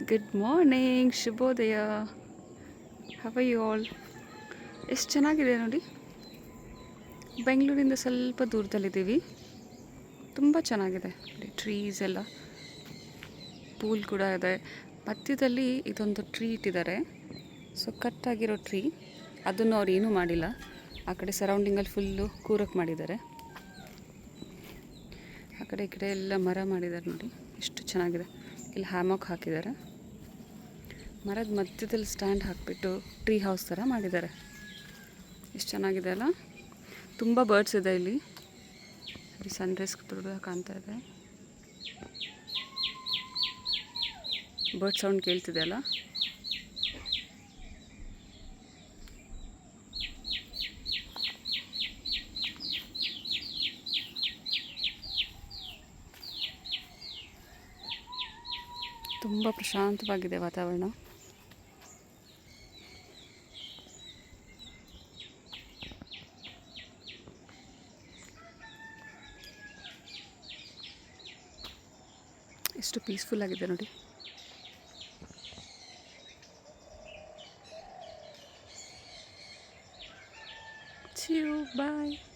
Good morning, ಶುಭೋದಯ. How you all? ಎಷ್ಟು ಚೆನ್ನಾಗಿದೆ ನೋಡಿ. ಬೆಂಗಳೂರಿಂದ ಸ್ವಲ್ಪ ದೂರದಲ್ಲಿದ್ದೀವಿ. ತುಂಬ ಚೆನ್ನಾಗಿದೆ. ಟ್ರೀಸ್ ಎಲ್ಲ, ಪೂಲ್ ಕೂಡ ಇದೆ. ಮಧ್ಯದಲ್ಲಿ ಇದೊಂದು ಟ್ರೀ ಇಟ್ಟಿದ್ದಾರೆ. ಸೊ ಕಟ್ಟಾಗಿರೋ ಟ್ರೀ, ಅದನ್ನು ಅವ್ರು ಏನೂ ಮಾಡಿಲ್ಲ. ಆ ಕಡೆ ಸರೌಂಡಿಂಗಲ್ಲಿ ಫುಲ್ಲು ಕೂರಕ್ಕೆ ಮಾಡಿದ್ದಾರೆ. ಆ ಕಡೆ ಈ ಕಡೆ ಎಲ್ಲ ಮರ ಮಾಡಿದ್ದಾರೆ ನೋಡಿ, ಎಷ್ಟು ಚೆನ್ನಾಗಿದೆ. ಇಲ್ಲಿ ಹ್ಯಾಮಾಕ್ ಹಾಕಿದ್ದಾರೆ. ಮರದ ಮಧ್ಯದಲ್ಲಿ ಸ್ಟ್ಯಾಂಡ್ ಹಾಕಿಬಿಟ್ಟು ಟ್ರೀ ಹೌಸ್ ಥರ ಮಾಡಿದ್ದಾರೆ. ಎಷ್ಟು ಚೆನ್ನಾಗಿದೆ ಅಲ್ಲ. ತುಂಬ ಬರ್ಡ್ಸ್ ಇದೆ ಇಲ್ಲಿ. ಸನ್ರೈಸ್ ದೊಡ್ಡದಾಗಿ ಕಾಣ್ತಾ ಇದೆ. ಬರ್ಡ್ ಸೌಂಡ್ ಕೇಳ್ತಿದೆ ಅಲ್ಲ. ತುಂಬ ಪ್ರಶಾಂತವಾಗಿದೆ ವಾತಾವರಣ. ಎಷ್ಟು ಪೀಸ್ಫುಲ್ ಆಗಿದೆ ನೋಡಿ. See you, bye.